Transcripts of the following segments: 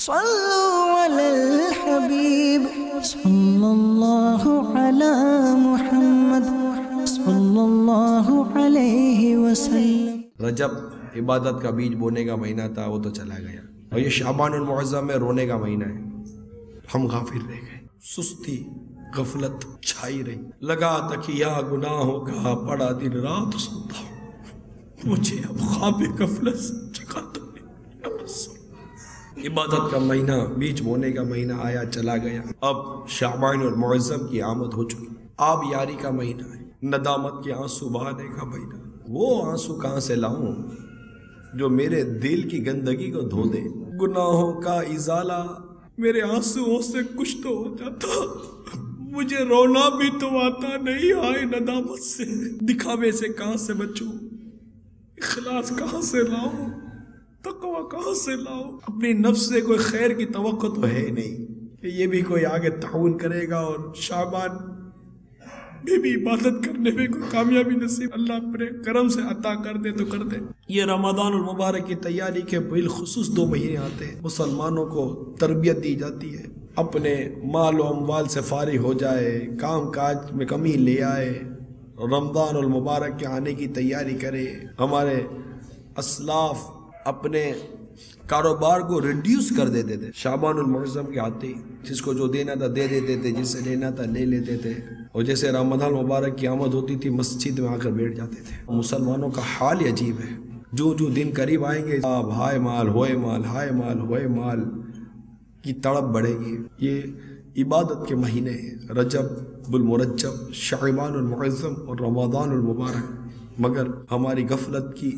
صلوا علی الحبیب صلی اللہ علی محمد صلی اللہ علیہ وسلم۔ رجب عبادت کا بیج بونے کا مہینہ تھا، وہ تو چلا گیا، اور یہ شعبان المعظم میں رونے کا مہینہ ہے۔ ہم غافل رہ گئے، سستی غفلت چھائی رہی، لگا تکیا گناہوں کا، پڑا دن رات سوتا ہوں، مجھے اب خواب غفلت سے جگا دو۔ عبادت کا مہینہ، بیج بونے کا مہینہ آیا چلا گیا، اب شعبان المعظم کی آمد ہو چکی، آب یاری کا مہینہ ہے، ندامت کے آنسو بہانے کا مہینہ۔ وہ آنسو کہاں سے لاؤں جو میرے دل کی گندگی کو دھو دے؟ گناہوں کا ازالہ میرے آنسوؤں سے کچھ تو ہو جاتا، مجھے رونا بھی تو آتا نہیں۔ آئے ندامت سے، دکھاوے سے کہاں سے بچوں، اخلاص کہاں سے لاؤں، تقوی کہاں سے لاؤں؟ اپنی نفس سے کوئی خیر کی توقع تو ہے نہیں کہ یہ بھی کوئی آگے تعاون کرے گا اور شعبان میں بھی عبادت کرنے میں کوئی کامیابی نصیب اللہ اپنے کرم سے عطا کر دے تو کر دے۔ یہ رمضان المبارک کی تیاری کے بالخصوص 2 مہینے آتے ہیں، مسلمانوں کو تربیت دی جاتی ہے، اپنے مال و اموال سے فارغ ہو جائے، کام کاج میں کمی لے آئے، رمضان المبارک کے آنے کی تیاری کرے۔ ہمارے اسلاف اپنے کاروبار کو ریڈیوس کر دیتے تھے شعبان المعظم کے آتے ہی، جس کو جو دینا تھا دے دیتے تھے، جس سے لینا تھا لے لیتے تھے، اور جیسے رمضان المبارک کی آمد ہوتی تھی مسجد میں آ کر بیٹھ جاتے تھے۔ مسلمانوں کا حال ہی عجیب ہے، جو دن قریب آئیں گے اب ہائے مال ہوئے مال، ہائے مال ہوئے مال کی تڑپ بڑھے گی۔ یہ عبادت کے مہینے ہیں، رجب المرجب، شعبان المعظم اور رمضان المبارک، مگر ہماری غفلت کی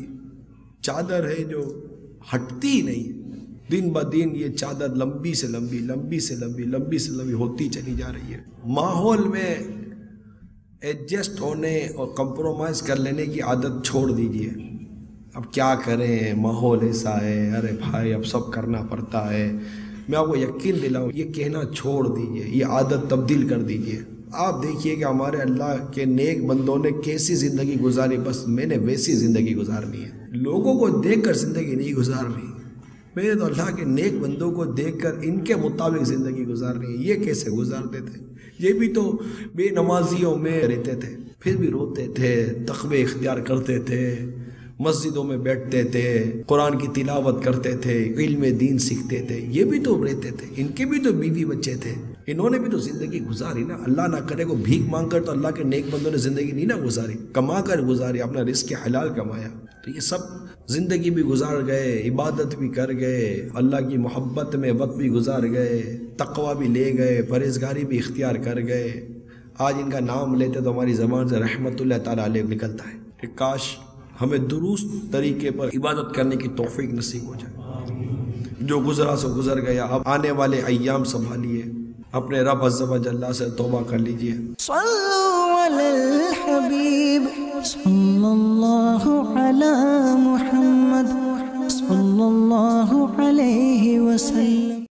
چادر ہے جو ہٹتی نہیں، دن بہ دن یہ چادر لمبی سے لمبی، لمبی سے لمبی، لمبی سے لمبی ہوتی چلی جا رہی ہے۔ ماحول میں ایڈجسٹ ہونے اور کمپرومائز کر لینے کی عادت چھوڑ دیجئے۔ اب کیا کریں، ماحول ایسا ہے، ارے بھائی اب سب کرنا پڑتا ہے۔ میں آپ کو یقین دلاؤں، یہ کہنا چھوڑ دیجئے، یہ عادت تبدیل کر دیجئے۔ آپ دیکھیے کہ ہمارے اللہ کے نیک بندوں نے کیسی زندگی گزاری، بس میں نے ویسی زندگی گزارنی ہے۔ لوگوں کو دیکھ کر زندگی نہیں گزارنی، میں نے تو اللہ کے نیک بندوں کو دیکھ کر ان کے مطابق زندگی گزارنی ہے۔ یہ کیسے گزارتے تھے؟ یہ بھی تو بے نمازیوں میں رہتے تھے، پھر بھی روتے تھے، تقوی اختیار کرتے تھے، مسجدوں میں بیٹھتے تھے، قرآن کی تلاوت کرتے تھے، علم دین سیکھتے تھے، یہ بھی تو رہتے تھے، ان کے بھی تو بیوی بچے تھے، انہوں نے بھی تو زندگی گزاری نا۔ اللہ نہ کرے کو بھیک مانگ کر تو اللہ کے نیک بندوں نے زندگی نہیں نہ گزاری، کما کر گزاری، اپنا رزق حلال کمایا۔ تو یہ سب زندگی بھی گزار گئے، عبادت بھی کر گئے، اللہ کی محبت میں وقت بھی گزار گئے، تقوی بھی لے گئے، پرہیزگاری بھی اختیار کر گئے۔ آج ان کا نام لیتے تو ہماری زبان سے رحمت اللہ تعالیٰ علیہ نکلتا ہے کہ کاش ہمیں درست طریقے پر عبادت کرنے کی توفیق نصیب ہو جائے۔ جو گزرا سو گزر گیا، اب آنے والے ایام سنبھالیے، اپنے رب عز و جل سے توبہ کر لیجئے۔ صلوا علی الحبیب صلی اللہ علی محمد صلی اللہ علیہ وسلم۔